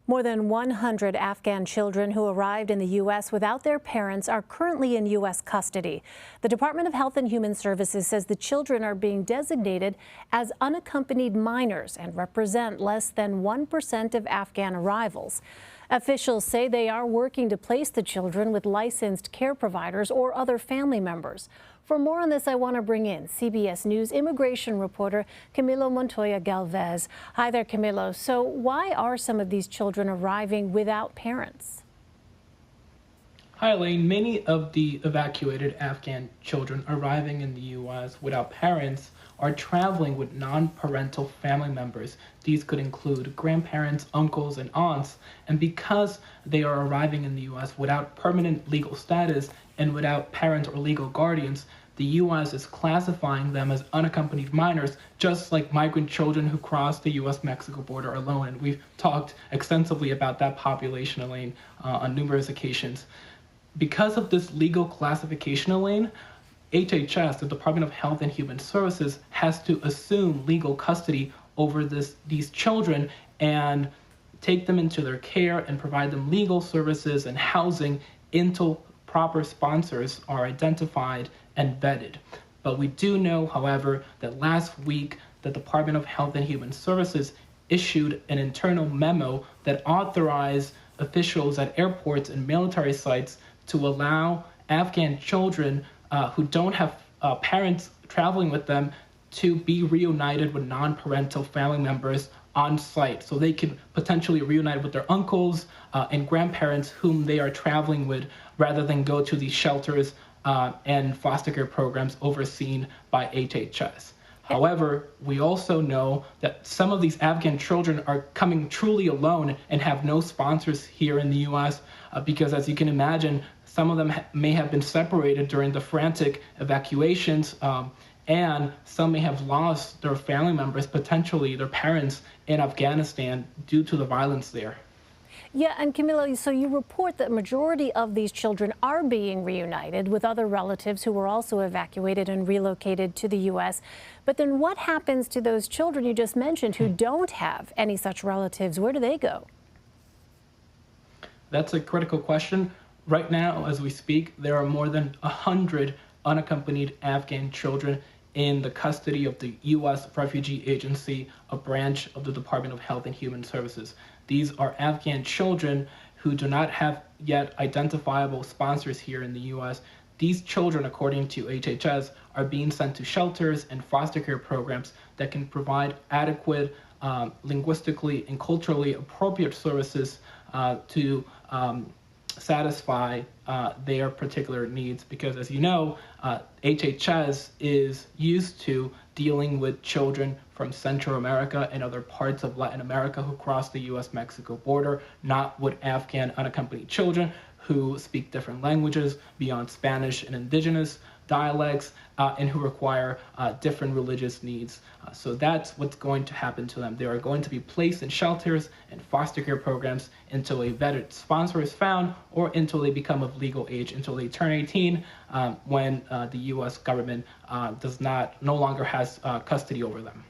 More than 100 Afghan children who arrived in the U.S. without their parents are currently in U.S. custody. The Department of Health and Human Services says the children are being designated as unaccompanied minors and represent less than 1% of Afghan arrivals. Officials say they are working to place the children with licensed care providers or other family members. For more on this, I want to bring in CBS News immigration reporter Camilo Montoya Galvez. Hi there, Camilo. So why are some of these children arriving without parents? Hi, Elaine. Many of the evacuated Afghan children arriving in the U.S. without parents are traveling with non-parental family members. These could include grandparents, uncles, and aunts. And because they are arriving in the U.S. without permanent legal status and without parents or legal guardians, the U.S. is classifying them as unaccompanied minors, just like migrant children who cross the U.S.-Mexico border alone. And we've talked extensively about that population, Elaine, on numerous occasions. Because of this legal classification, Elaine, HHS, the Department of Health and Human Services, has to assume legal custody over these children and take them into their care and provide them legal services and housing until proper sponsors are identified and vetted. But we do know, however, that last week the Department of Health and Human Services issued an internal memo that authorized officials at airports and military sites to allow Afghan children who don't have parents traveling with them to be reunited with non-parental family members on site, so they can potentially reunite with their uncles and grandparents whom they are traveling with, rather than go to these shelters and foster care programs overseen by HHS. However, we also know that some of these Afghan children are coming truly alone and have no sponsors here in the U.S. Because, as you can imagine, some of them may have been separated during the frantic evacuations, and some may have lost their family members, potentially their parents, in Afghanistan due to the violence there. Yeah, and Camilo, so you report that majority of these children are being reunited with other relatives who were also evacuated and relocated to the U.S. But then what happens to those children you just mentioned who don't have any such relatives? Where do they go? That's a critical question. Right now, as we speak, there are more than 100 unaccompanied Afghan children in the custody of the U.S. Refugee Agency, a branch of the Department of Health and Human Services. These are Afghan children who do not have yet identifiable sponsors here in the U.S. These children, according to HHS, are being sent to shelters and foster care programs that can provide adequate, linguistically and culturally appropriate services to satisfy their particular needs, because, as you know, HHS is used to dealing with children from Central America and other parts of Latin America who cross the U.S.-Mexico border, not with Afghan unaccompanied children who speak different languages beyond Spanish and indigenous dialects, and who require different religious needs. So that's what's going to happen to them. They are going to be placed in shelters and foster care programs until a vetted sponsor is found, or until they become of legal age, until they turn 18, when the U.S. government no longer has custody over them.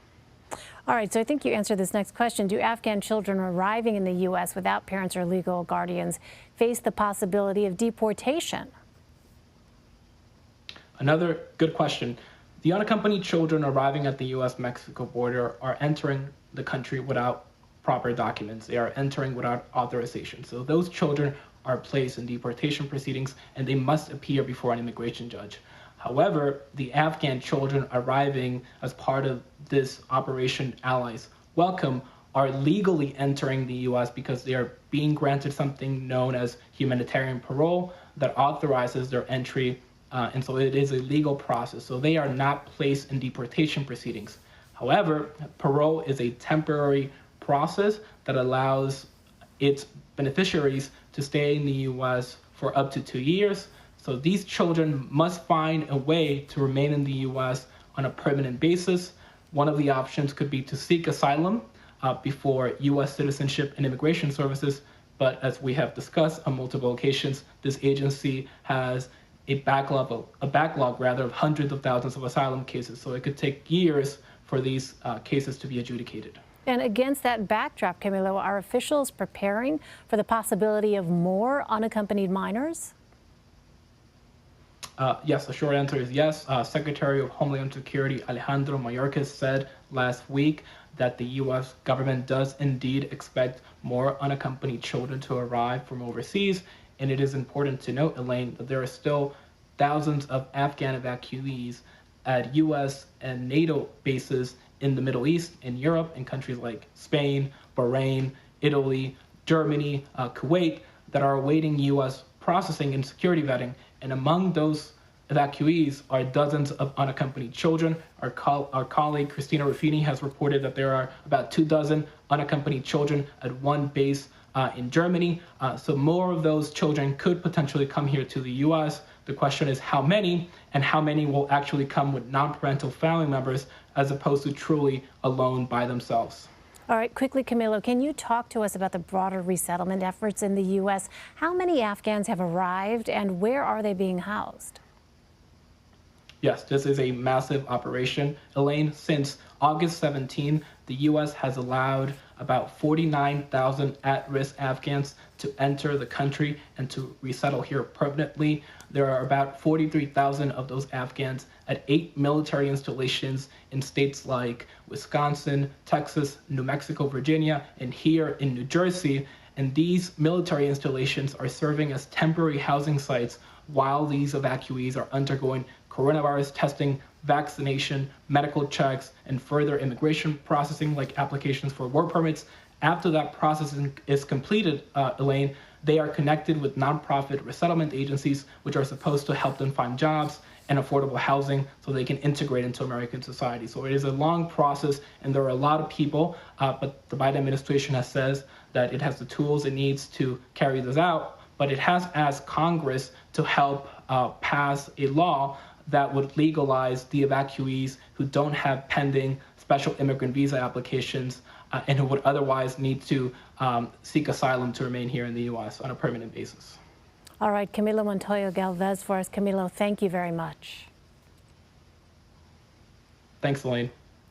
All right, so I think you answered this next question. Do Afghan children arriving in the U.S. without parents or legal guardians face the possibility of deportation? Another good question. The unaccompanied children arriving at the U.S.-Mexico border are entering the country without proper documents. They are entering without authorization. So those children are placed in deportation proceedings, and they must appear before an immigration judge. However, the Afghan children arriving as part of this Operation Allies Welcome are legally entering the U.S. because they are being granted something known as humanitarian parole that authorizes their entry. And so it is a legal process. So they are not placed in deportation proceedings. However, parole is a temporary process that allows its beneficiaries to stay in the U.S. for up to 2 years. So these children must find a way to remain in the U.S. on a permanent basis. One of the options could be to seek asylum before U.S. Citizenship and Immigration Services. But as we have discussed on multiple occasions, this agency has a backlog of hundreds of thousands of asylum cases. So it could take years for these cases to be adjudicated. And against that backdrop, Camilo, are officials preparing for the possibility of more unaccompanied minors? Yes, the short answer is yes. Secretary of Homeland Security Alejandro Mayorkas said last week that the U.S. government does indeed expect more unaccompanied children to arrive from overseas. And it is important to note, Elaine, that there are still thousands of Afghan evacuees at U.S. and NATO bases in the Middle East, in Europe, in countries like Spain, Bahrain, Italy, Germany, Kuwait, that are awaiting U.S. processing and security vetting. And among those evacuees are dozens of unaccompanied children. Our colleague Christina Ruffini has reported that there are about 24 unaccompanied children at one base in Germany. So more of those children could potentially come here to the U.S. The question is how many, and how many will actually come with non-parental family members as opposed to truly alone by themselves. All right, quickly, Camilo, can you talk to us about the broader resettlement efforts in the U.S.? How many Afghans have arrived and where are they being housed? Yes, this is a massive operation, Elaine. Since August 17, the U.S. has allowed about 49,000 at-risk Afghans to enter the country and to resettle here permanently. There are about 43,000 of those Afghans at 8 military installations in states like Wisconsin, Texas, New Mexico, Virginia, and here in New Jersey. And these military installations are serving as temporary housing sites while these evacuees are undergoing coronavirus testing, vaccination, medical checks, and further immigration processing like applications for work permits. After that processing is completed, Elaine, they are connected with nonprofit resettlement agencies, which are supposed to help them find jobs and affordable housing so they can integrate into American society. So it is a long process, and there are a lot of people, but the Biden administration has said that it has the tools it needs to carry this out, but it has asked Congress to help pass a law that would legalize the evacuees who don't have pending special immigrant visa applications and who would otherwise need to seek asylum to remain here in the U.S. on a permanent basis. All right, Camilo Montoya Galvez for us. Camilo, thank you very much. Thanks, Elaine.